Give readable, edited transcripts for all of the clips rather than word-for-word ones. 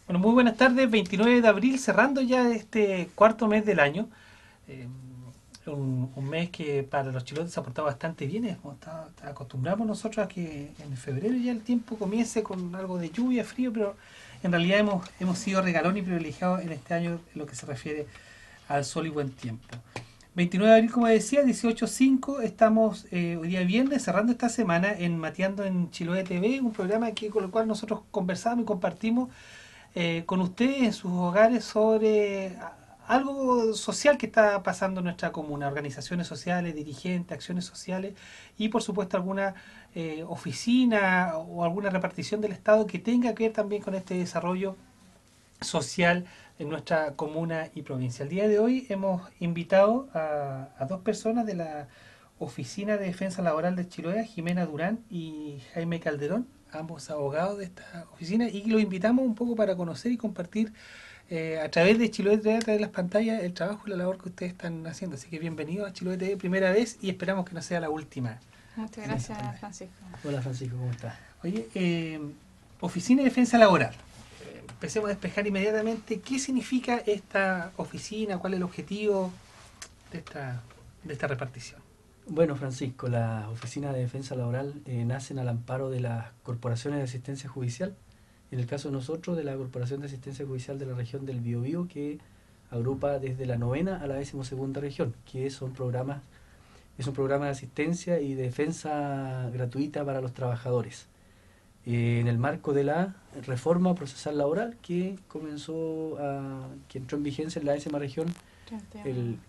Bueno, muy buenas tardes, 29 de abril, cerrando ya este cuarto mes del año. Eh, un mes que para los chilotes se ha portado bastante bien. Acostumbramos nosotros a que en febrero ya el tiempo comience con algo de lluvia, frío, pero en realidad hemos sido regalón y privilegiados en este año en lo que se refiere al sol y buen tiempo. 29 de abril, como decía, 18:05, estamos hoy día viernes, cerrando esta semana en Mateando en Chiloé TV, un programa con el cual nosotros conversamos y compartimos con ustedes en sus hogares sobre algo social que está pasando en nuestra comuna, organizaciones sociales, dirigentes, acciones sociales y por supuesto alguna oficina o alguna repartición del Estado que tenga que ver también con este desarrollo social en nuestra comuna y provincia. El día de hoy hemos invitado a dos personas de la Oficina de Defensa Laboral de Chiloé, Jimena Durán y Jaime Calderón, ambos abogados de esta oficina, y los invitamos un poco para conocer y compartir a través de Chiloé TV, a través de las pantallas, el trabajo y la labor que ustedes están haciendo. Así que bienvenidos a Chiloé TV, primera vez, y esperamos que no sea la última. Muchas gracias, Francisco. Hola Francisco, ¿cómo estás? Oye, Oficina de Defensa Laboral. Empecemos a despejar inmediatamente qué significa esta oficina, cuál es el objetivo de esta repartición. Bueno, Francisco, las oficinas de defensa laboral nacen al amparo de las corporaciones de asistencia judicial. En el caso de nosotros, de la Corporación de Asistencia Judicial de la región del Biobío, que agrupa desde la 9ª a la 12ª región, que es un programa de asistencia y defensa gratuita para los trabajadores. En el marco de la reforma procesal laboral que que entró en vigencia en la 10ª región en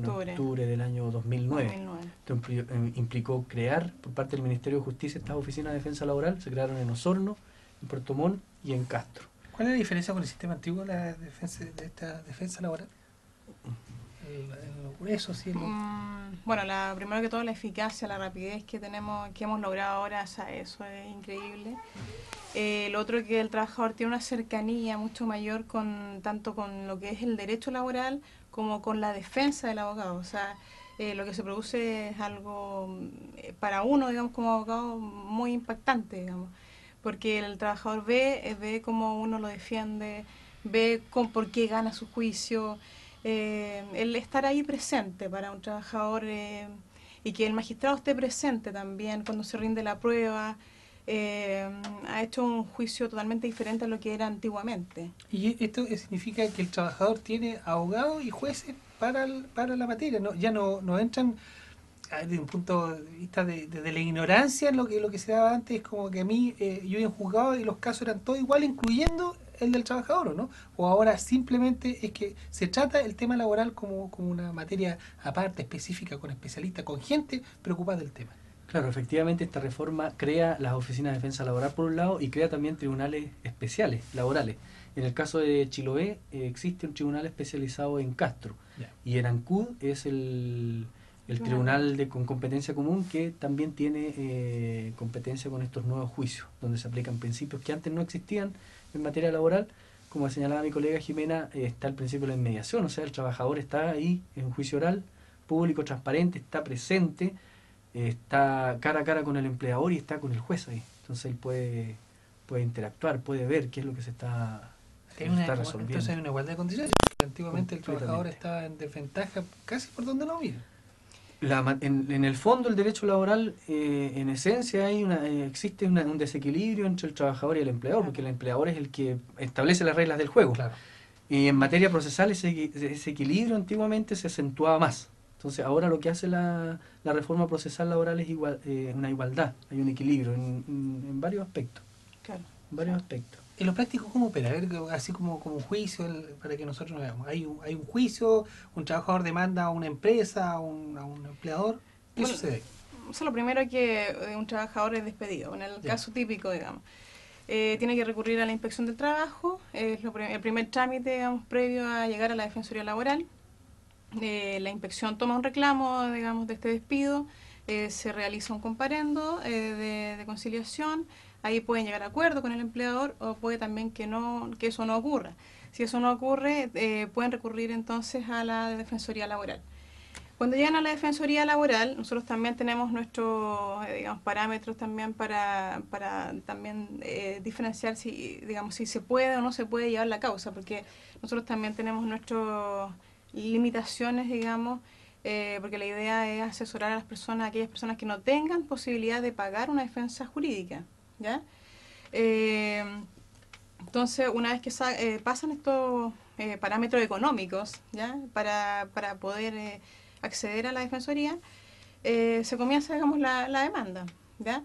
octubre del año 2009. Esto implicó crear por parte del Ministerio de Justicia estas oficinas de defensa laboral. Se crearon en Osorno, en Puerto Montt y en Castro. ¿Cuál es la diferencia con el sistema antiguo de esta defensa laboral? Eso sí. Bueno, primero que todo la eficacia, la rapidez que hemos logrado ahora, o sea, eso es increíble. Lo otro es que el trabajador tiene una cercanía mucho mayor tanto con lo que es el derecho laboral como con la defensa del abogado. O sea, lo que se produce es algo para uno, digamos, como abogado muy impactante, digamos, porque el trabajador ve cómo uno lo defiende, ve por qué gana su juicio. El estar ahí presente para un trabajador y que el magistrado esté presente también cuando se rinde la prueba, ha hecho un juicio totalmente diferente a lo que era antiguamente. ¿Y esto significa que el trabajador tiene abogados y jueces para la materia? Ya no entran desde un punto de vista de la ignorancia en lo que se daba antes, como que a mí yo iba en juzgado y los casos eran todos iguales, incluyendo el del trabajador, ¿o no? O ahora simplemente es que se trata el tema laboral como una materia aparte, específica, con especialistas, con gente preocupada del tema. Claro, efectivamente esta reforma crea las oficinas de defensa laboral por un lado y crea también tribunales especiales laborales. En el caso de Chiloé existe un tribunal especializado en Castro. Ya. Y en Ancud es el tribunal con competencia común, que también tiene competencia con estos nuevos juicios, donde se aplican principios que antes no existían en materia laboral. Como señalaba mi colega Jimena, está el principio de la inmediación, o sea, el trabajador está ahí en un juicio oral, público, transparente, está presente, está cara a cara con el empleador y está con el juez ahí. Entonces él puede interactuar, puede ver qué es lo que se está resolviendo. Entonces hay una igualdad de condiciones. Antiguamente el trabajador estaba en desventaja casi por donde lo mira. En el fondo el derecho laboral, en esencia existe un desequilibrio entre el trabajador y el empleador, porque el empleador es el que establece las reglas del juego. Claro. Y en materia procesal ese equilibrio antiguamente se acentuaba más. Entonces ahora lo que hace la reforma procesal laboral es una igualdad, hay un equilibrio en varios aspectos. Claro. En varios aspectos. ¿En lo práctico cómo opera? A ver, así como un juicio, para que nosotros lo veamos. Hay un juicio, un trabajador demanda a una empresa, a un empleador. ¿Qué sucede? Eso lo primero que un trabajador es despedido. En el caso típico, digamos. Tiene que recurrir a la inspección del trabajo, es el primer trámite, digamos, previo a llegar a la Defensoría Laboral. La inspección toma un reclamo, digamos, de este despido, se realiza un comparendo de conciliación. Ahí pueden llegar a acuerdo con el empleador o puede también que eso no ocurra. Si eso no ocurre, pueden recurrir entonces a la Defensoría Laboral. Cuando llegan a la Defensoría Laboral, nosotros también tenemos nuestros, digamos, parámetros también para también diferenciar si, digamos, si se puede o no se puede llevar la causa, porque nosotros también tenemos nuestras limitaciones, digamos, porque la idea es asesorar a las personas, a aquellas personas que no tengan posibilidad de pagar una defensa jurídica, ¿ya? Entonces, una vez que pasan estos parámetros económicos, ¿ya? Para poder acceder a la defensoría, se comienza, digamos, la demanda, ¿ya?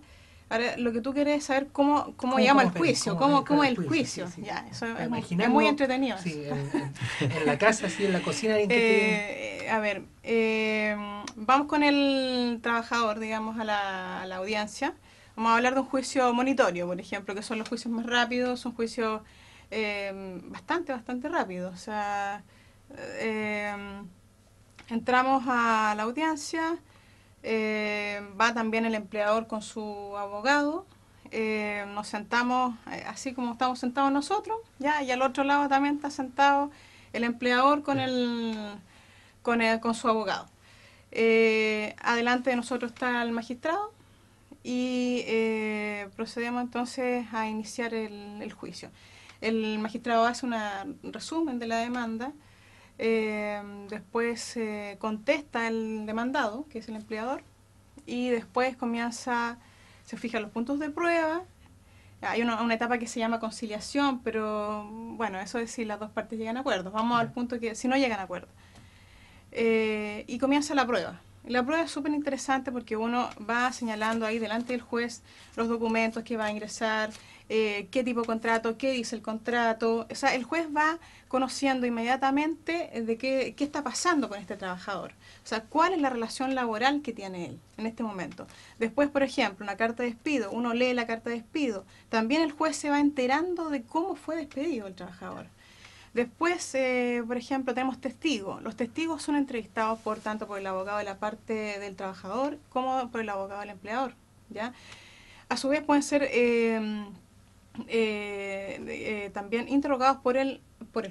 Ahora, lo que tú quieres es saber cómo llegamos al juicio, cómo es el juicio. Sí, sí. Ya, eso es Imaginarlo, muy entretenido. sí, en la casa, sí, en la cocina. A ver, vamos con el trabajador, digamos, a la audiencia. Vamos a hablar de un juicio monitorio, por ejemplo, que son los juicios más rápidos, son juicios bastante rápidos. O sea, entramos a la audiencia, va también el empleador con su abogado, nos sentamos así como estamos sentados nosotros, ¿ya? Y al otro lado también está sentado el empleador con su abogado. Adelante de nosotros está el magistrado y procedemos entonces a iniciar el juicio. El magistrado hace un resumen de la demanda. Después contesta el demandado, que es el empleador, y después se fijan los puntos de prueba. Hay una etapa que se llama conciliación, pero bueno, eso es si las dos partes llegan a acuerdo. Vamos al punto que si no llegan a acuerdo. Y comienza la prueba. La prueba es súper interesante porque uno va señalando ahí delante del juez los documentos que va a ingresar, qué tipo de contrato, qué dice el contrato. O sea, el juez va conociendo inmediatamente de qué está pasando con este trabajador. O sea, cuál es la relación laboral que tiene él en este momento. Después, por ejemplo, una carta de despido, uno lee la carta de despido. También el juez se va enterando de cómo fue despedido el trabajador. Después, por ejemplo, tenemos testigos. Los testigos son entrevistados tanto por el abogado de la parte del trabajador como por el abogado del empleador, ¿ya? A su vez pueden ser también interrogados por el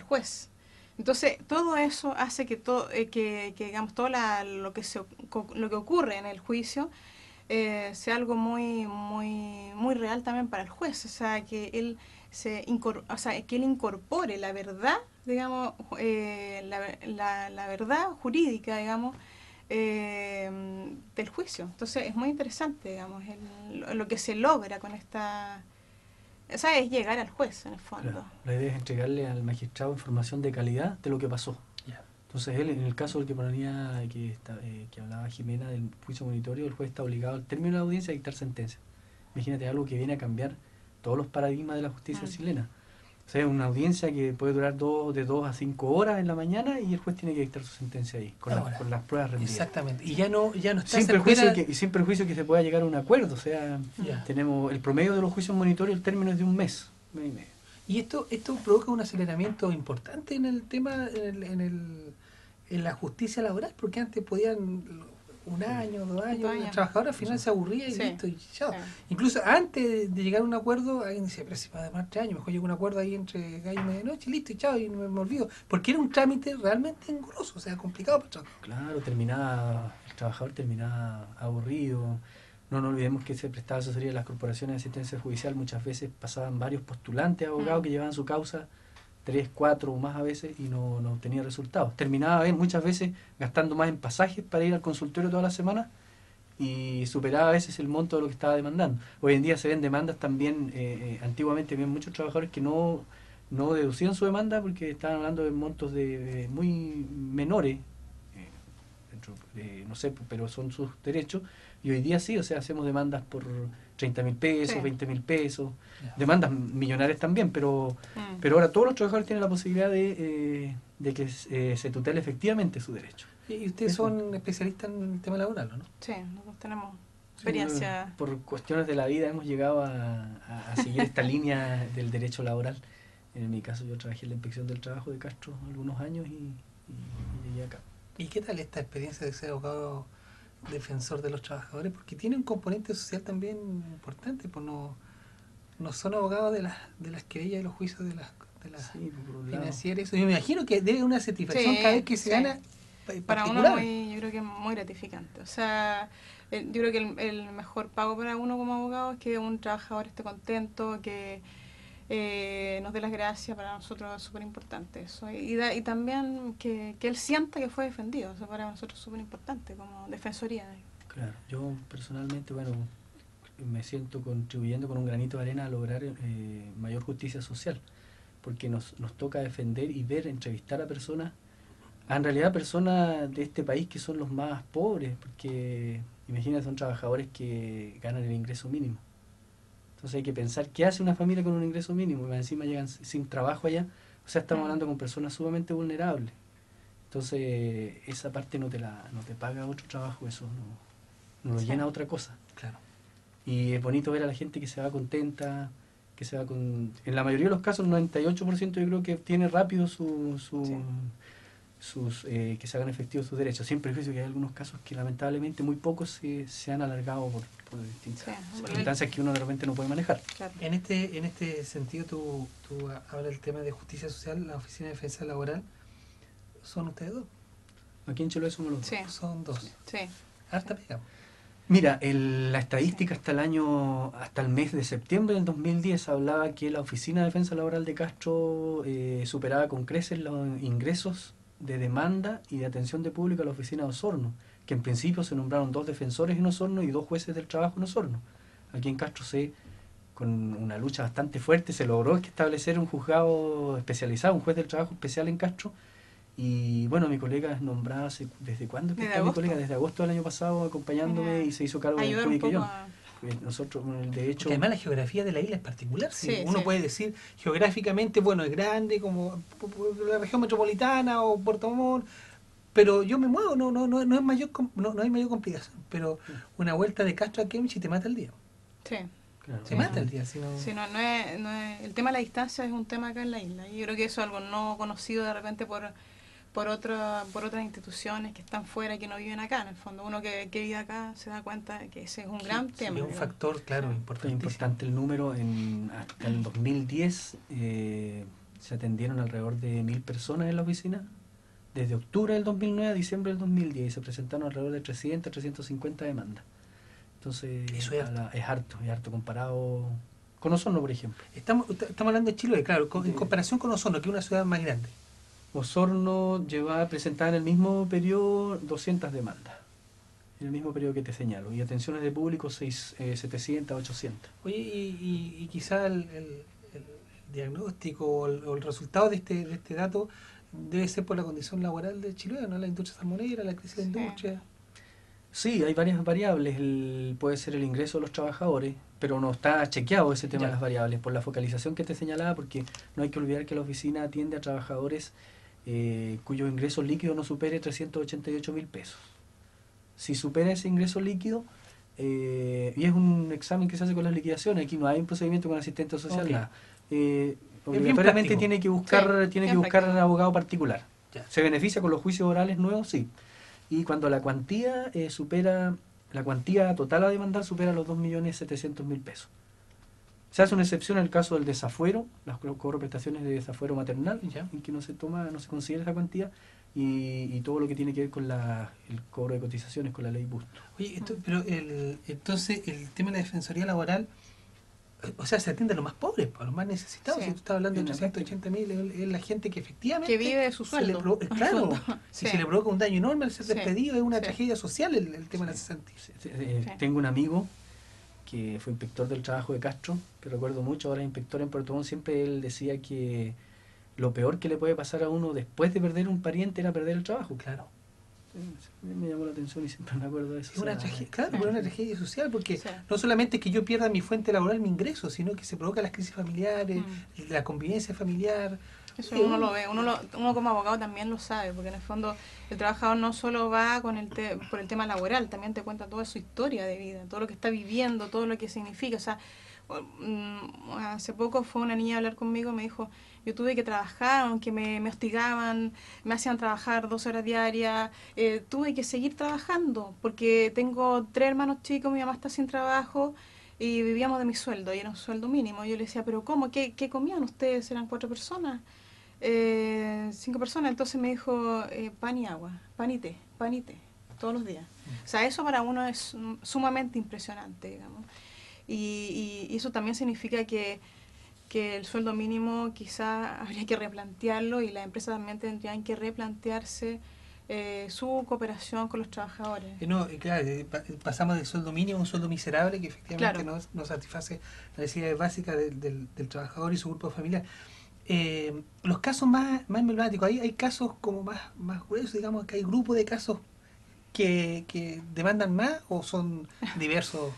juez. Entonces, todo eso hace que digamos, todo lo que ocurre en el juicio sea algo muy real también para el juez. O sea, que él que él incorpore la verdad, digamos, la verdad jurídica, digamos, del juicio. Entonces es muy interesante, digamos, lo que se logra con esta... O sea, es llegar al juez, en el fondo. Claro. La idea es entregarle al magistrado información de calidad de lo que pasó. Yeah. Entonces él, en el caso del que ponía, que hablaba Jimena del juicio monitorio, el juez está obligado al término de la audiencia a dictar sentencia. Imagínate algo que viene a cambiar todos los paradigmas de la justicia chilena. O sea, una audiencia que puede durar de 2 a 5 horas en la mañana y el juez tiene que dictar su sentencia ahí, con las pruebas rendidas. Exactamente. Y ya no está sin perjuicio que se pueda llegar a un acuerdo. O sea, tenemos el promedio de los juicios monitorios, el término es de un mes y medio. Y esto provoca un aceleramiento importante en el tema, en la justicia laboral, porque antes podían 1 año, 2 años, el trabajador al final se aburría y listo, y chao. Sí. Incluso antes de llegar a un acuerdo, alguien decía, pero si va a demorar 3 años, mejor llego a un acuerdo ahí entre gallo y medianoche, y listo, y chao, y me olvido. Porque era un trámite realmente engorroso, o sea, complicado para el trabajador. Claro, el trabajador terminaba aburrido. No olvidemos que se prestaba asesoría de las corporaciones de asistencia judicial, muchas veces pasaban varios postulantes abogados que llevaban su causa 3, 4 o más a veces y no obtenía resultados. Terminaba muchas veces gastando más en pasajes para ir al consultorio toda la semana y superaba a veces el monto de lo que estaba demandando. Hoy en día se ven demandas también, antiguamente había muchos trabajadores que no deducían su demanda porque estaban hablando de montos muy menores, no sé, pero son sus derechos, y hoy día sí, o sea, hacemos demandas por 30.000 pesos, 20.000 pesos, demandas millonarias también, pero ahora todos los trabajadores tienen la posibilidad de que se tutele efectivamente su derecho. ¿Y ustedes son especialistas en el tema laboral, no? Sí, nosotros tenemos experiencia. Por cuestiones de la vida hemos llegado a seguir esta línea del derecho laboral. En mi caso yo trabajé en la Inspección del Trabajo de Castro algunos años y llegué acá. ¿Y qué tal esta experiencia de ser abogado defensor de los trabajadores? Porque tiene un componente social también importante, pues no son abogados de las querellas, de los juicios de las financieras. Yo me imagino que debe una satisfacción cada vez que se gana Para uno particular. yo creo que es muy gratificante. O sea, yo creo que el mejor pago para uno como abogado es que un trabajador esté contento, que nos dé las gracias. Para nosotros es súper importante eso. Y también que él sienta que fue defendido. Eso para nosotros es súper importante como defensoría. Claro, yo personalmente, bueno, me siento contribuyendo con un granito de arena a lograr mayor justicia social, porque nos toca defender y ver, entrevistar a personas, en realidad personas de este país que son los más pobres, porque imagínate, son trabajadores que ganan el ingreso mínimo. Entonces hay que pensar qué hace una familia con un ingreso mínimo, y encima llegan sin trabajo allá, o sea, estamos hablando con personas sumamente vulnerables. Entonces esa parte no te paga otro trabajo, eso no lo Sí. llena otra cosa. Claro. Y es bonito ver a la gente que se va contenta, que se va con... En la mayoría de los casos, el 98% yo creo que tiene rápido Sí. que se hagan efectivos sus derechos. Siempre es que hay algunos casos que lamentablemente muy pocos se han alargado por distintas Sí. circunstancias que uno de repente no puede manejar. Claro. En este sentido, tú hablas del tema de justicia social, la Oficina de Defensa Laboral, ¿son ustedes dos? Aquí en Chiloé somos los dos. Sí. Son dos. Sí. Harta pega. Mira, la estadística hasta el mes de septiembre del 2010 hablaba que la Oficina de Defensa Laboral de Castro superaba con creces los ingresos de demanda y de atención de público a la oficina de Osorno, que en principio se nombraron 2 defensores en Osorno y 2 jueces del trabajo en Osorno. Aquí en Castro con una lucha bastante fuerte, se logró establecer un juzgado especializado, un juez del trabajo especial en Castro. Y bueno, mi colega es nombrada ¿desde cuándo? Desde Está mi agosto. colega desde agosto del año pasado acompañándome y se hizo cargo del Ayudar un Cubiquillón. poco a... Nosotros, de hecho, Porque además la geografía de la isla es particular. ¿Sí? Sí, Uno sí. puede decir geográficamente, bueno, es grande como la región metropolitana o Puerto Montt, pero yo me muevo, no es mayor, no hay mayor complicación. Pero una vuelta de Castro a Kemchi te mata el día. Sí. claro, Se mata el día. Si no... Sí, no es, el tema de la distancia es un tema acá en la isla. Y yo creo que eso es algo no conocido de repente por otras instituciones que están fuera y que no viven acá. En el fondo, uno que vive acá se da cuenta de que ese es un gran Sí, tema. es un digamos. factor, claro, Sí. es importantísimo. importante el número. Hasta el 2010 se atendieron alrededor de 1000 personas en la oficina. Desde octubre del 2009 a diciembre del 2010 se presentaron alrededor de 300, 350 demandas. Entonces, Eso es harto comparado con Osorno, por ejemplo. Estamos hablando de Chiloé, claro, en De- comparación con Osorno, que es una ciudad más grande. Osorno presentaba en el mismo periodo 200 demandas, en el mismo periodo que te señalo, y atenciones de público 700, 800. Oye, y quizá el diagnóstico o el resultado de este dato debe ser por la condición laboral de Chiloé, ¿no? La industria salmonera, la crisis de la Sí. industria. Sí, hay varias variables. Puede ser el ingreso de los trabajadores, pero no está chequeado ese tema Ya. de las variables por la focalización que te señalaba, porque no hay que olvidar que la oficina atiende a trabajadores cuyos ingresos líquidos no supere 388.000 pesos. Si supera ese ingreso líquido, y es un examen que se hace con las liquidaciones, aquí no hay un procedimiento con asistente social, Ok. nada. bien Obligatoriamente práctico. tiene que buscar, Sí, tiene que bien buscar práctico. abogado particular. Ya. ¿Se beneficia con los juicios orales nuevos? Sí. Y cuando la cuantía la cuantía total a demandar supera los 2.700.000 pesos. Se hace una excepción en el caso del desafuero, las cobro prestaciones de desafuero maternal, Ya. en que no se considera esa cuantía, y todo lo que tiene que ver con el cobro de cotizaciones con la ley Busto. Oye, pero entonces el tema de la defensoría laboral, o sea, se atiende a los más pobres, a los más necesitados. Sí. Si tú estás hablando de En la 380.000, es la gente que efectivamente Que vive de su se le sueldo. claro, si Sí. se le provoca un daño enorme al ser Sí. despedido, es una Sí. tragedia social el tema de la cesantía. Sí. Tengo un amigo que fue inspector del trabajo de Castro, que recuerdo mucho, ahora es inspector en Puerto Montt. Siempre él decía que lo peor que le puede pasar a uno después de perder un pariente era perder el trabajo. Claro. Me llamó la atención y siempre me acuerdo de eso. Es una tragedia, claro, pero es una tragedia social, porque Sí. no solamente es que yo pierda mi fuente laboral, mi ingreso, sino que se provoca las crisis familiares, la convivencia familiar. Eso uno lo ve, uno como abogado también lo sabe, porque en el fondo el trabajador no solo va por el tema laboral, también te cuenta toda su historia de vida, todo lo que está viviendo, todo lo que significa. O sea, hace poco fue una niña a hablar conmigo y me dijo, yo tuve que trabajar, aunque me hostigaban, me hacían trabajar 2 horas diarias, tuve que seguir trabajando, porque tengo 3 hermanos chicos, mi mamá está sin trabajo, y vivíamos de mi sueldo, y era un sueldo mínimo. Yo le decía, pero ¿cómo? ¿Qué comían ustedes? Eran 4 personas. 5 personas, entonces me dijo pan y agua, pan y té, todos los días. O sea, eso para uno es sumamente impresionante, digamos. Y eso también significa que el sueldo mínimo quizá habría que replantearlo y las empresas también tendrían que replantearse su cooperación con los trabajadores. No, claro, pasamos del sueldo mínimo a un sueldo miserable que efectivamente Claro. no satisface las necesidades básicas del trabajador y su grupo familiar. Los casos más emblemáticos, hay casos como más gruesos, digamos, que hay grupos de casos que demandan más o son diversos.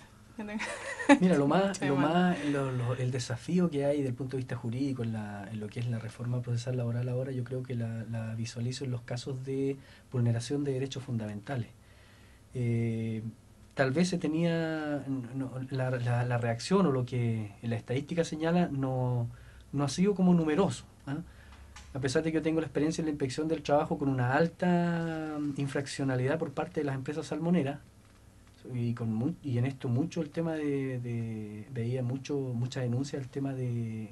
Mira, Sí, bueno. el desafío que hay desde el punto de vista jurídico en lo que es la reforma procesal laboral ahora, yo creo que la visualizo en los casos de vulneración de derechos fundamentales. Eh, Tal vez se tenía la reacción o lo que la estadística señala no ha sido como numeroso, ¿ah? A pesar de que yo tengo la experiencia en la inspección del trabajo con una alta infraccionalidad por parte de las empresas salmoneras, y en esto mucho el tema veía mucha denuncia del tema de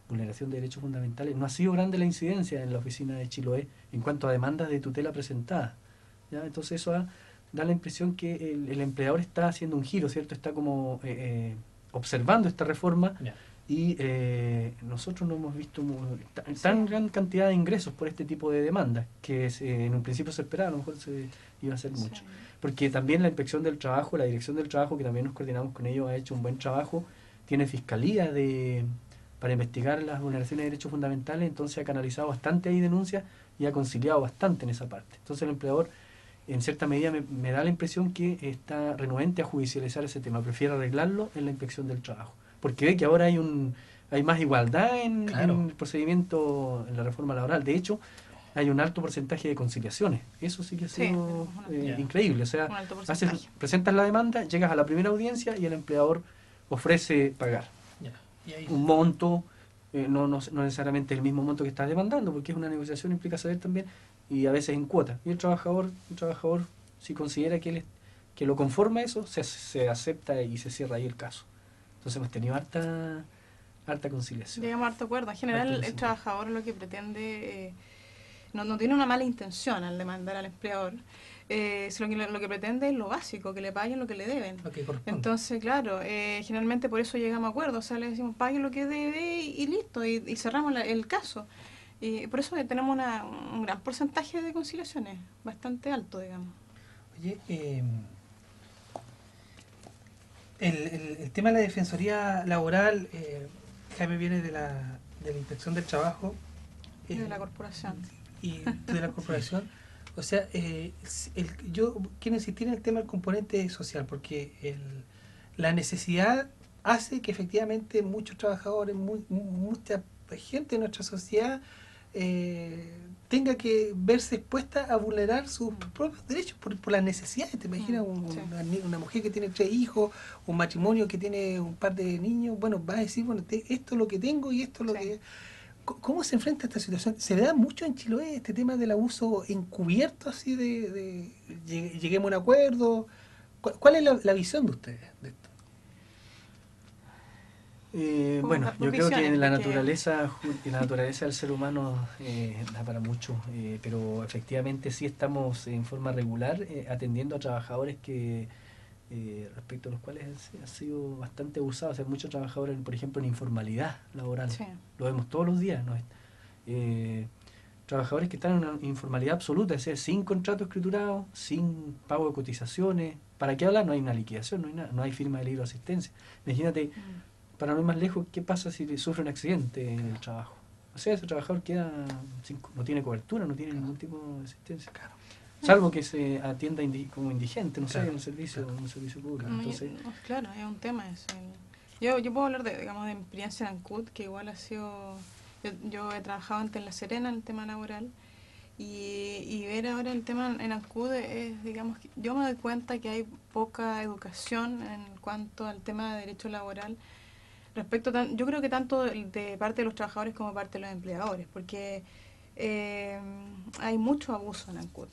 vulneración de derechos fundamentales. No ha sido grande la incidencia en la oficina de Chiloé en cuanto a demandas de tutela presentadas, ¿ya? Entonces eso da la impresión que el empleador está haciendo un giro, ¿cierto? Está como observando esta reforma. Ya. Y nosotros no hemos visto tan gran cantidad de ingresos por este tipo de demandas, que en un principio se esperaba, a lo mejor se iba a hacer mucho. Sí. Porque también la inspección del trabajo, la dirección del trabajo, que también nos coordinamos con ellos, ha hecho un buen trabajo, tiene fiscalía para investigar las vulneraciones de derechos fundamentales, entonces ha canalizado bastante ahí denuncias y ha conciliado bastante en esa parte. Entonces el empleador, en cierta medida, me da la impresión que está renuente a judicializar ese tema, prefiere arreglarlo en la inspección del trabajo. Porque ve que ahora hay más igualdad Claro. en el procedimiento, en la reforma laboral. De hecho, hay un alto porcentaje de conciliaciones. Eso sí que ha Sí, sido Ya. increíble. O sea, un alto porcentaje. presentas la demanda, llegas a la primera audiencia y el empleador ofrece pagar Ya. Y ahí, un monto, no necesariamente el mismo monto que estás demandando, porque es una negociación, implica saber también, y a veces en cuota. Y el trabajador si considera que lo conforma eso, se acepta y se cierra ahí el caso. Entonces hemos tenido harta conciliación. Llegamos a harto acuerdo. En general, el trabajador lo que pretende, no tiene una mala intención al demandar al empleador, sino que lo que pretende es lo básico, que le paguen lo que le deben. lo que corresponde. Entonces, claro, generalmente por eso llegamos a acuerdos, o sea, le decimos paguen lo que debe y listo, y cerramos el caso. Y por eso tenemos un gran porcentaje de conciliaciones, bastante alto, digamos. Oye, el tema de la defensoría laboral, Jaime viene de la inspección del trabajo De la corporación. y de la corporación. O sea, yo quiero insistir en el tema del componente social, porque la necesidad hace que efectivamente muchos trabajadores, mucha gente de nuestra sociedad tenga que verse expuesta a vulnerar sus propios derechos por las necesidades. ¿Te imaginas Sí. una mujer que tiene 3 hijos, un matrimonio que tiene un par de niños? Bueno, va a decir, bueno, esto es lo que tengo y esto es lo Sí. que... ¿Cómo se enfrenta a esta situación? ¿Se da mucho en Chiloé este tema del abuso encubierto, así lleguemos a un acuerdo? ¿Cuál es la visión de ustedes de esto? Bueno, Por yo creo que visiones, la porque- naturaleza del ser humano da para mucho, pero efectivamente sí estamos en forma regular atendiendo a trabajadores que respecto a los cuales ha sido bastante abusado. O sea, muchos trabajadores, por ejemplo, en informalidad laboral. Sí. Lo vemos todos los días, ¿no? Trabajadores que están en una informalidad absoluta, es decir, sin contrato escriturado, sin pago de cotizaciones. ¿Para qué hablar? No hay una liquidación, no hay nada, no hay firma de libro de asistencia. Imagínate, para no ir más lejos, ¿qué pasa si sufre un accidente en el trabajo? O sea, ese trabajador no tiene cobertura, no tiene ningún tipo de asistencia. Claro. Salvo que se atienda como indigente, no sé, Claro, en un servicio público. No, Entonces, claro, es un tema eso. Yo puedo hablar digamos, de mi experiencia en ANCUD, que igual ha sido... Yo he trabajado antes en La Serena, en el tema laboral, y ver ahora el tema en ANCUD es, digamos, yo me doy cuenta que hay poca educación en cuanto al tema de derecho laboral, yo creo que tanto de parte de los trabajadores como de parte de los empleadores, porque hay mucho abuso en ANCUD.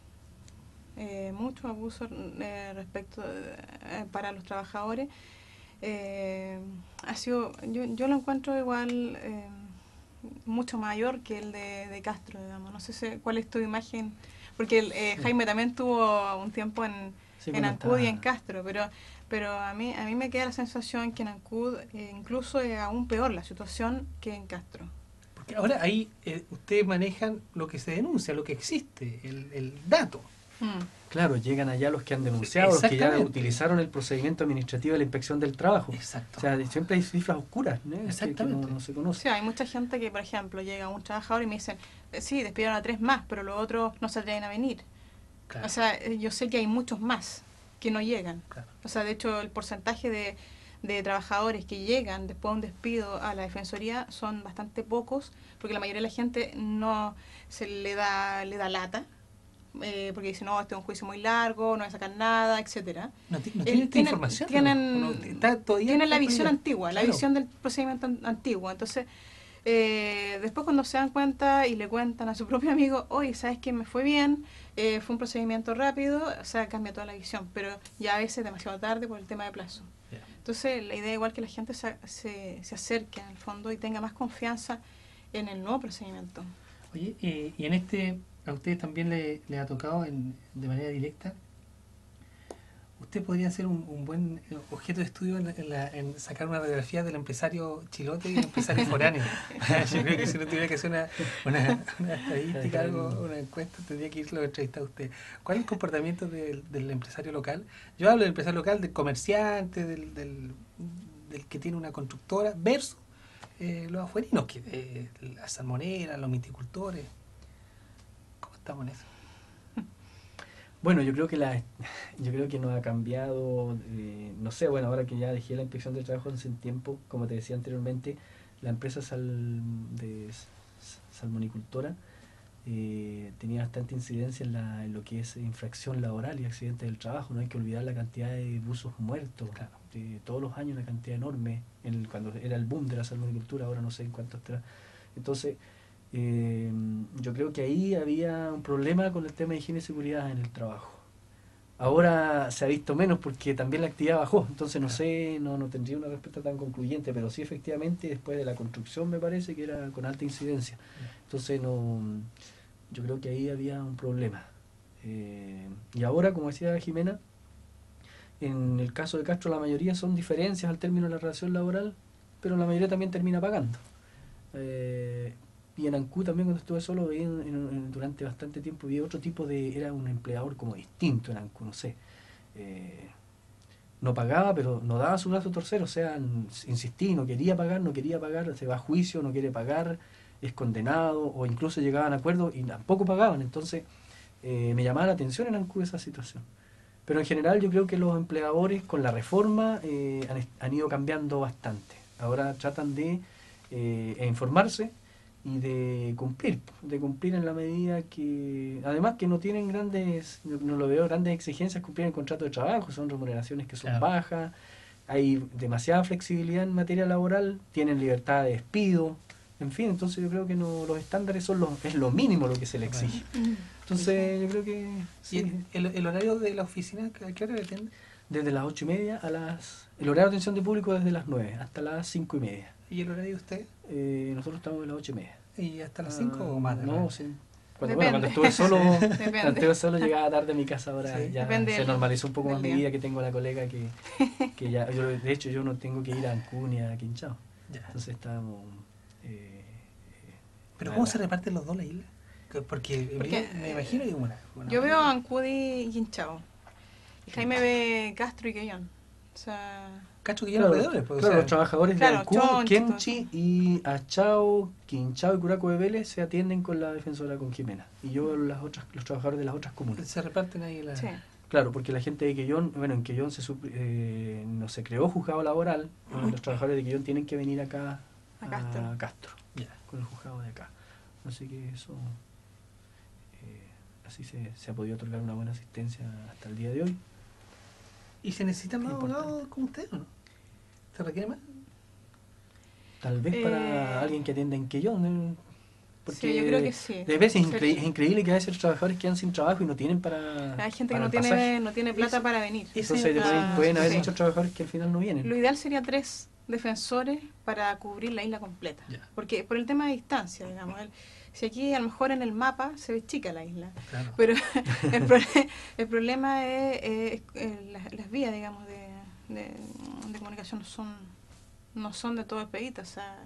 Mucho abuso respecto para los trabajadores. Ha sido, yo lo encuentro igual mucho mayor que el de Castro, digamos. No sé cuál es tu imagen, porque Jaime también tuvo un tiempo en Ancud y en Castro, pero a mí me queda la sensación que en Ancud incluso es aún peor la situación que en Castro. Porque ahora ahí ustedes manejan lo que se denuncia, lo que existe, el dato. Claro, llegan allá los que han denunciado, los que ya utilizaron el procedimiento administrativo de la inspección del trabajo. Exacto. O sea, siempre hay cifras oscuras, ¿no? Exactamente. Que no se conocen. Sí, hay mucha gente que, por ejemplo, llega un trabajador y me dicen, sí, despidieron a 3 más, pero los otros no se atreven a venir. Claro. O sea, yo sé que hay muchos más que no llegan. Claro. O sea, de hecho, el porcentaje de trabajadores que llegan después de un despido a la Defensoría son bastante pocos, porque la mayoría de la gente no se le da lata. Porque dicen, no, este es un juicio muy largo, no voy a sacar nada, etcétera. No tienen esta información. Tienen la visión antigua, claro. La visión del procedimiento antiguo. Entonces, después cuando se dan cuenta y le cuentan a su propio amigo, oye, ¿sabes qué? Me fue bien, fue un procedimiento rápido, o sea, cambia toda la visión, pero ya a veces demasiado tarde por el tema de plazo. Yeah. Entonces, la idea es igual que la gente se acerque al fondo y tenga más confianza en el nuevo procedimiento. Oye, y en este... a ustedes también le ha tocado de manera directa. Usted podría ser un buen objeto de estudio en sacar una radiografía del empresario chilote y el empresario foráneo. Yo creo que si no tuviera que hacer una estadística, una encuesta, tendría que irlo a entrevistar a usted. ¿Cuál es el comportamiento del empresario local? Yo hablo del empresario local, del comerciante, del que tiene una constructora, versus los afuerinos, las salmoneras, los viticultores. En eso. Bueno, yo creo que no ha cambiado, no sé, bueno, ahora que ya dejé la inspección del trabajo hace un tiempo, como te decía anteriormente, la empresa de salmonicultora tenía bastante incidencia en lo que es infracción laboral y accidentes del trabajo. No hay que olvidar la cantidad de buzos muertos, claro. Todos los años una cantidad enorme, cuando era el boom de la salmonicultura, ahora no sé en cuánto estará. Entonces, yo creo que ahí había un problema con el tema de higiene y seguridad en el trabajo. Ahora se ha visto menos porque también la actividad bajó, entonces no sé, no tendría una respuesta tan concluyente, pero sí efectivamente después de la construcción me parece que era con alta incidencia. Entonces yo creo que ahí había un problema. Y ahora, como decía Jimena, en el caso de Castro la mayoría son diferencias al término de la relación laboral, pero la mayoría también termina pagando. Y en Ancud también, cuando estuve solo, veía durante bastante tiempo, vi otro tipo era un empleador como distinto en Ancud, no sé. No pagaba, pero no daba su brazo a torcer, o sea, insistí, no quería pagar, se va a juicio, no quiere pagar, es condenado, o incluso llegaban a acuerdos y tampoco pagaban. Entonces, me llamaba la atención en Ancud esa situación. Pero en general yo creo que los empleadores con la reforma han ido cambiando bastante. Ahora tratan de informarse y de cumplir en la medida que, además que no tienen no lo veo grandes exigencias cumplir el contrato de trabajo, son remuneraciones que son bajas, hay demasiada flexibilidad en materia laboral, tienen libertad de despido, en fin, entonces yo creo que los estándares es lo mínimo lo que se le exige. Entonces yo creo que sí. ¿El horario de la oficina a qué hora depende? Desde las 8:30 el horario de atención de público desde las 9 hasta las 5:30. ¿Y el horario de usted? Nosotros estamos a las 8:30. ¿Y hasta las 5 o más? No, sí. Cuando estuve solo llegaba tarde a mi casa, ahora sí, ya se normalizó un poco más mi vida, que tengo la colega que ya, de hecho yo no tengo que ir a Ancud ni a Quinchao. Entonces estábamos... ¿Pero cómo se reparten los dos la isla? Porque me imagino que yo veo Ancud y Quinchao. Y Jaime ve Castro y Quellón. O sea... Castro y Quellón alrededor. Claro, los trabajadores de Ancud, Kemchi y Achao, Quinchao y Curaco de Vélez se atienden con la defensora, con Jimena. Y yo los trabajadores de las otras comunas. Se reparten ahí la... Sí. Claro, porque la gente de Quellón, en Quellón no se creó juzgado laboral, los trabajadores de Quellón tienen que venir acá a Castro, con el juzgado de acá. Así que eso, así se ha podido otorgar una buena asistencia hasta el día de hoy. ¿Y se necesitan más abogados como usted o no? ¿Se requiere más? Tal vez para alguien que atienda en Quellón. Porque sí, yo creo que sí. De veces es increíble que a veces los trabajadores quedan sin trabajo y no tienen para... Hay gente que no tiene plata para venir. Entonces pueden haber muchos trabajadores que al final no vienen. Lo ideal sería 3 defensores para cubrir la isla completa. Ya. Porque por el tema de distancia, digamos. Si aquí a lo mejor en el mapa se ve chica la isla, Claro. pero el problema es las vías, digamos, de comunicación no son de todo el país. O sea,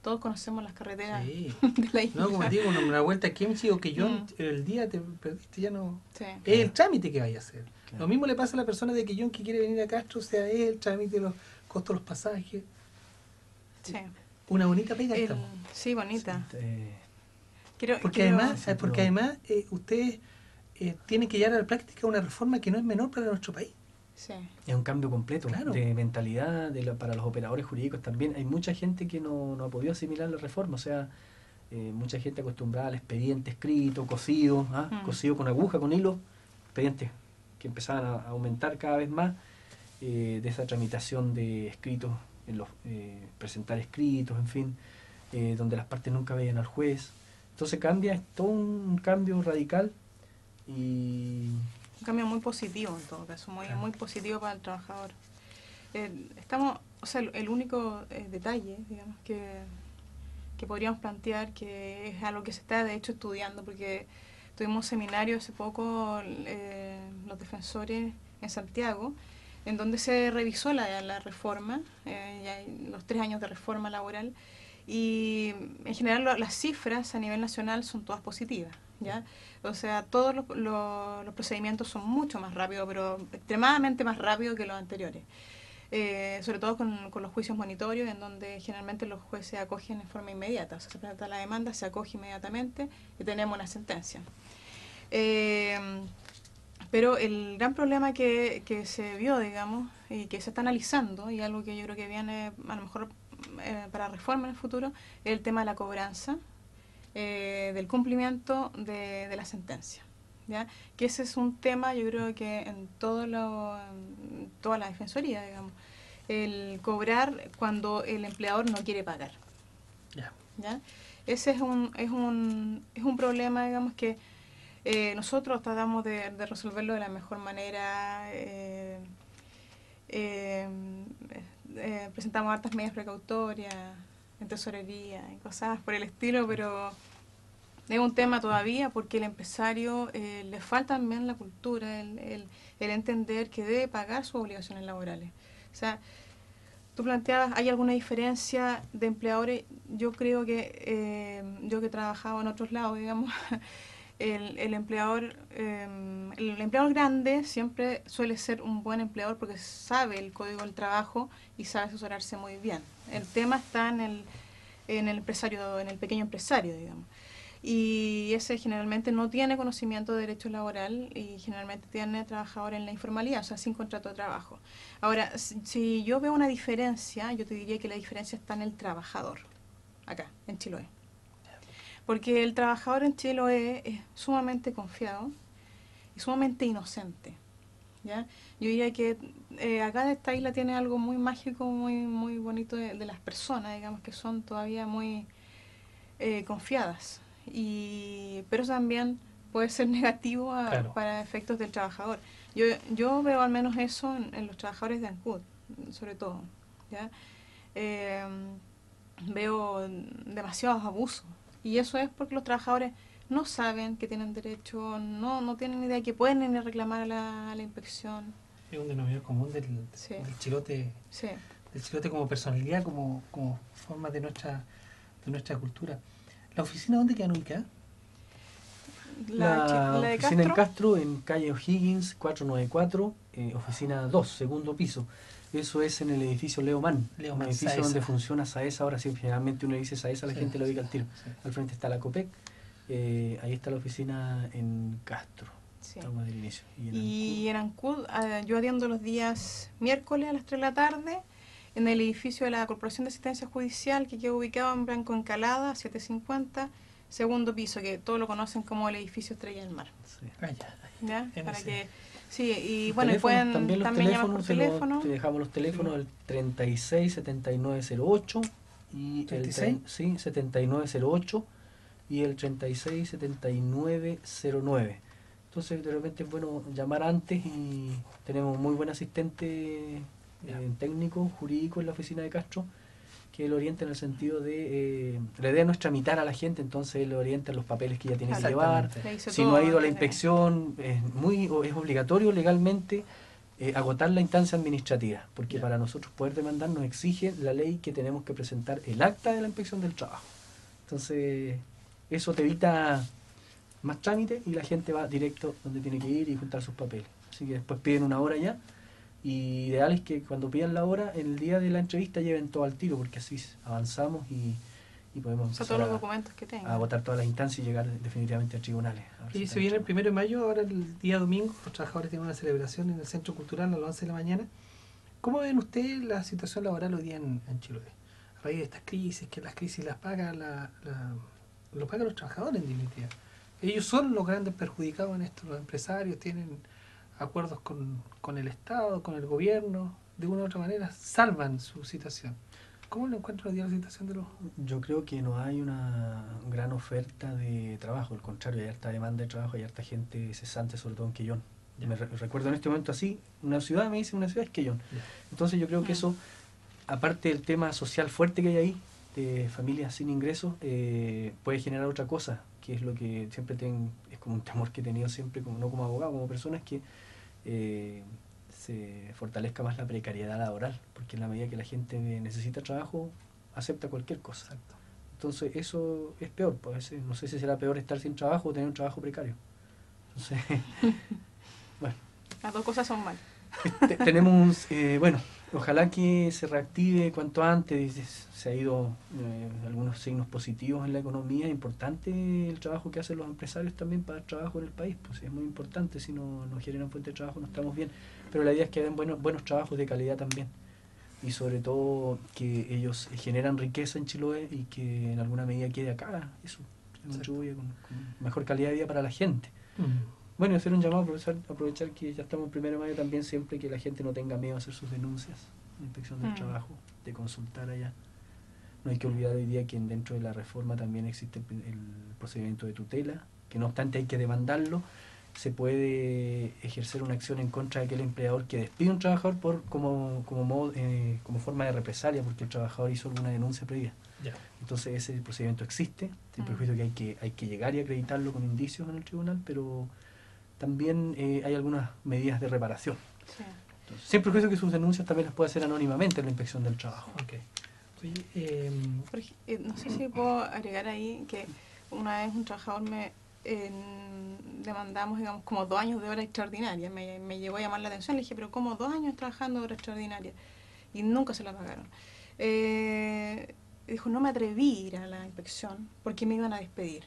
todos conocemos las carreteras Sí. de la isla. No, como te digo, una vuelta a Kemchi o que yo Mm. el día te perdiste, ya no. Sí. Es el trámite que vaya a hacer. Claro. Lo mismo le pasa a la persona de Quillón que quiere venir a Castro, o sea, es el trámite, los costos de los pasajes. Sí. Una bonita pega estamos. Sí, bonita. Sí, Porque además ustedes tienen que llevar a la práctica una reforma que no es menor para nuestro país. Sí. es un cambio completo Claro. de mentalidad para los operadores jurídicos también. Hay mucha gente que no ha podido asimilar la reforma, o sea, mucha gente acostumbrada al expediente escrito, cosido, cosido con aguja, con hilo, expedientes que empezaban a aumentar cada vez más, de esa tramitación de escritos, presentar escritos, en fin, donde las partes nunca veían al juez. Entonces es todo un cambio radical y Un cambio muy positivo en todo caso, Claro. muy positivo para el trabajador. El único detalle, digamos, que podríamos plantear, que es algo que se está de hecho estudiando, porque tuvimos un seminario hace poco, los defensores en Santiago, en donde se revisó la reforma, los 3 años de reforma laboral, y en general las cifras a nivel nacional son todas positivas, ¿ya? O sea, todos los procedimientos son mucho más rápidos, pero extremadamente más rápidos que los anteriores. Sobre todo con los juicios monitorios, en donde generalmente los jueces acogen en forma inmediata. O sea, se presenta la demanda, se acoge inmediatamente y tenemos una sentencia. Pero el gran problema que se vio, digamos, y que se está analizando, y algo que yo creo que viene a lo mejor para reforma en el futuro, es el tema de la cobranza, del cumplimiento de la sentencia, ¿ya? Que ese es un tema, yo creo que en toda la defensoría, digamos, el cobrar cuando el empleador no quiere pagar, Ya. ¿ya? Ese es un problema, digamos, que nosotros tratamos de resolverlo de la mejor manera. Presentamos hartas medidas precautorias en tesorería y cosas por el estilo, pero es un tema todavía porque el empresario le falta también la cultura, el entender que debe pagar sus obligaciones laborales. O sea, tú planteabas, ¿hay alguna diferencia de empleadores? Yo creo que yo que he trabajado en otros lados, digamos, el empleador grande siempre suele ser un buen empleador porque sabe el código del trabajo y sabe asesorarse muy bien. El tema está en el empresario, en el pequeño empresario, digamos. Y ese generalmente no tiene conocimiento de derecho laboral y generalmente tiene trabajador en la informalidad, o sea, sin contrato de trabajo. Ahora, si yo veo una diferencia, yo te diría que la diferencia está en el trabajador, acá, en Chiloé. Porque el trabajador en Chiloé es sumamente confiado y sumamente inocente, ¿ya? Yo diría que acá en esta isla tiene algo muy mágico, muy bonito de las personas, digamos, que son todavía muy confiadas. Pero eso también puede ser negativo Claro. para efectos del trabajador. Yo veo al menos eso en los trabajadores de ANCUD, sobre todo, ¿ya? Veo demasiados abusos. Y eso es porque los trabajadores no saben que tienen derecho, no tienen idea que pueden ir a reclamar a la inspección. Es un denominador común del chilote, Sí. del chilote como personalidad, como forma de nuestra cultura. ¿La oficina dónde queda ubicada? La de oficina en Castro. Castro, en calle O'Higgins, 494, oficina 2, segundo piso. Eso es en el edificio Leoman, Leo un Man, edificio Saesa. donde funciona Saesa. Ahora sí, generalmente uno dice Saesa, la Sí, gente lo ubica sí, al tiro. sí. Al frente está la COPEC, ahí está la oficina en Castro. Sí. Estamos del inicio. Y en ANCUD yo atiendo los días miércoles a las 3 de la tarde en el edificio de la Corporación de Asistencia Judicial, que queda ubicado en Blanco Encalada, 750, segundo piso, que todos lo conocen como el edificio Estrella del Mar. Sí. Ah, ya. ¿Ya? En Para ese. que, sí, y Los bueno, y teléfonos, pueden también los también llamar por teléfonos, teléfono. te dejamos los teléfonos, el 367908 y 36. sí, 7908 y el 367909. Entonces de repente es bueno llamar antes y tenemos muy buen asistente técnico, jurídico en la oficina de Castro, que lo orienta en el sentido de, la idea no es tramitar a la gente, entonces él lo orienta en los papeles que ella tiene que llevar. Exactamente. Si no ha ido a la inspección, es obligatorio legalmente agotar la instancia administrativa, porque para nosotros poder demandar nos exige la ley que tenemos que presentar el acta de la inspección del trabajo. Entonces, eso te evita más trámite y la gente va directo donde tiene que ir y juntar sus papeles. Así que después piden una hora ya. Y ideal es que cuando pidan la hora, el día de la entrevista lleven todo al tiro, porque así avanzamos y podemos empezar todos los documentos que tengan, a agotar todas las instancias y llegar definitivamente a tribunales. Y se viene el 1 de mayo, ahora el día domingo, los trabajadores tienen una celebración en el Centro Cultural a las 11 de la mañana. ¿Cómo ven ustedes la situación laboral hoy día en Chiloé? A raíz de estas crisis, que las crisis las pagan lo pagan los trabajadores en definitiva. Ellos son los grandes perjudicados en esto, los empresarios tienen acuerdos con el Estado, con el gobierno, de una u otra manera salvan su situación. ¿Cómo lo encuentran hoy día la situación de los...? Yo creo que no hay una gran oferta de trabajo, al contrario, hay harta demanda de trabajo, hay harta gente cesante, sobre todo en Quellón. Me recuerdo en este momento así, una ciudad es Quellón. Entonces yo creo que eso, aparte del tema social fuerte que hay ahí, de familias sin ingresos, puede generar otra cosa, que es lo que siempre es como un temor que he tenido siempre, no como abogado, como persona, es que se fortalezca más la precariedad laboral, porque en la medida que la gente necesita trabajo, acepta cualquier cosa. Exacto. Entonces eso es peor, pues no sé si será peor estar sin trabajo o tener un trabajo precario. Entonces, bueno. Las dos cosas son mal. Tenemos, bueno, ojalá que se reactive cuanto antes. Se ha ido algunos signos positivos en la economía. Es importante el trabajo que hacen los empresarios también para el trabajo en el país. Pues es muy importante. Si no generan fuente de trabajo no estamos bien. Pero la idea es que hagan buenos trabajos de calidad también. Y sobre todo que ellos generan riqueza en Chiloé y que en alguna medida quede acá. Eso contribuye con mejor calidad de vida para la gente. Bueno, hacer un llamado, profesor, aprovechar que ya estamos en 1 de mayo también, siempre que la gente no tenga miedo a hacer sus denuncias, la inspección del trabajo, de consultar allá. No hay que olvidar hoy día que dentro de la reforma también existe el procedimiento de tutela, que no obstante hay que demandarlo, se puede ejercer una acción en contra de aquel empleador que despide a un trabajador como forma de represalia, porque el trabajador hizo alguna denuncia previa. Ya. Entonces ese procedimiento existe, sin perjuicio que hay que llegar y acreditarlo con indicios en el tribunal, pero también hay algunas medidas de reparación. Sí. Entonces, sin perjuicio que sus denuncias también las puede hacer anónimamente en la inspección del trabajo. Okay. Oye, no sé si puedo agregar ahí que una vez un trabajador demandamos, digamos, como 2 años de hora extraordinaria. Me llegó a llamar la atención, le dije, pero ¿cómo 2 años trabajando de hora extraordinaria? Y nunca se la pagaron. Dijo, no me atreví a ir a la inspección porque me iban a despedir.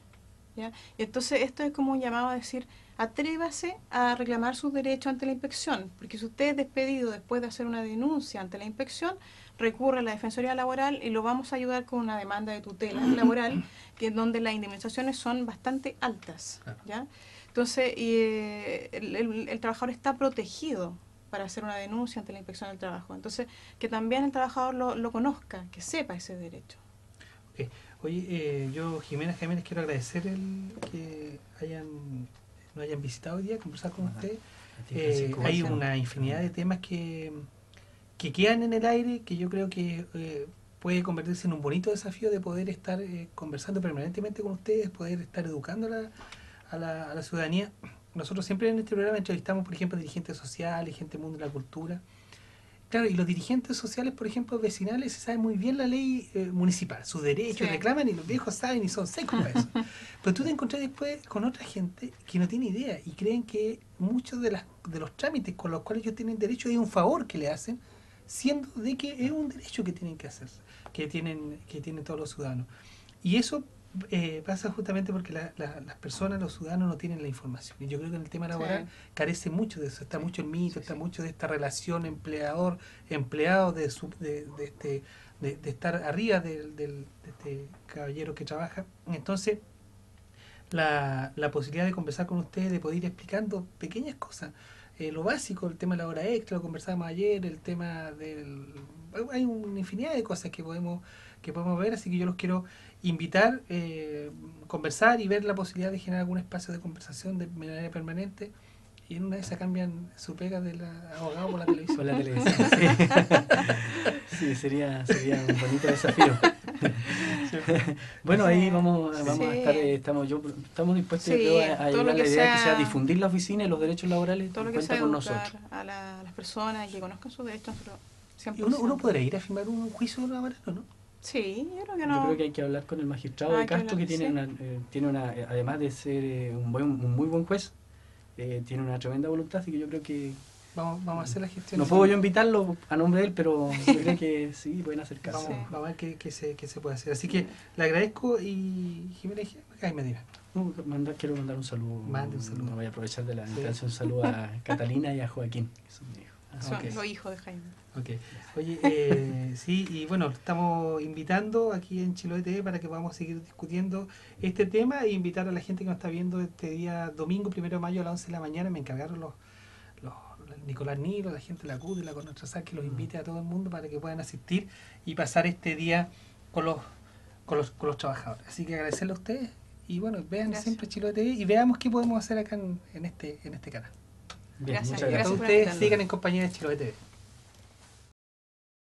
¿Ya? Y entonces esto es como un llamado a decir, atrévase a reclamar sus derechos ante la inspección, porque si usted es despedido después de hacer una denuncia ante la inspección, recurre a la Defensoría Laboral y lo vamos a ayudar con una demanda de tutela laboral, que es donde las indemnizaciones son bastante altas. ¿Ya? Entonces, el trabajador está protegido para hacer una denuncia ante la inspección del trabajo. Entonces, que también el trabajador lo conozca, que sepa ese derecho. Okay. Oye, yo, Jimena Jiménez, quiero agradecer que nos hayan visitado hoy día, conversar con ustedes. Hay una infinidad de temas que quedan en el aire, que yo creo que puede convertirse en un bonito desafío de poder estar conversando permanentemente con ustedes, poder estar educando a la ciudadanía. Nosotros siempre en este programa entrevistamos, por ejemplo, dirigentes sociales, gente del mundo de la cultura. Claro, y los dirigentes sociales, por ejemplo, vecinales, saben muy bien la ley municipal, sus derechos, reclaman y los viejos saben y son secos para eso. Pero tú te encontrás después con otra gente que no tiene idea y creen que muchos de los trámites con los cuales ellos tienen derecho es un favor que le hacen, siendo de que es un derecho que tienen que hacer, que tienen todos los ciudadanos. Y eso pasa justamente porque las personas, los ciudadanos no tienen la información. Y yo creo que en el tema laboral carece mucho de eso. Está mucho el mito, está mucho de esta relación empleador-empleado, de estar arriba de este caballero que trabaja. Entonces, la posibilidad de conversar con ustedes, de poder ir explicando pequeñas cosas. Lo básico, el tema de la hora extra, lo conversábamos ayer, el tema hay una infinidad de cosas que podemos ver, así que yo los quiero invitar, conversar y ver la posibilidad de generar algún espacio de conversación de manera permanente Y en una de esas cambian su pega de la abogado por la televisión. Por la televisión, sí. Sí, sería un bonito desafío. Bueno, ahí vamos a estar, estamos dispuestos, Sí, creo, a todo llevar lo la que idea que sea- sea difundir la oficina y los derechos laborales, Todo lo que cuenta sea con educar nosotros. a las personas y que conozcan sus derechos, pero Y uno 100%. podrá ir a firmar un juicio laboral, ¿o no? Sí, yo creo que Yo no. creo que hay que hablar con el magistrado Ah, de hay que Castro, que hablar, tiene una, además de ser un muy buen juez, tiene una tremenda voluntad, así que yo creo que Vamos a hacer la gestión. no puedo yo invitarlo a nombre de él, pero yo creo que sí, pueden acercarse. Vamos a ver qué se puede hacer. Así que le agradezco y Jiménez, ahí me diga. No, quiero mandar un saludo. Mande un saludo. No voy a aprovechar de la Sí. instancia, un saludo a Catalina y a Joaquín, que son mis hijos. Son Ok. los hijos de Jaime. Ok. Oye, sí, y bueno, estamos invitando aquí en Chiloé TV para que podamos seguir discutiendo este tema e invitar a la gente que nos está viendo este día domingo, 1 de mayo a las 11 de la mañana. Me encargaron los Nicolás Nilo, la gente de la CUT, de la Contra que los invite a todo el mundo para que puedan asistir y pasar este día con los trabajadores. Así que agradecerle a ustedes y bueno, vean Gracias. siempre Chiloé TV y veamos qué podemos hacer acá en este canal. Bien, Gracias. muchas A gracias. todos por ustedes invitarnos. sigan en compañía de Chiloé TV.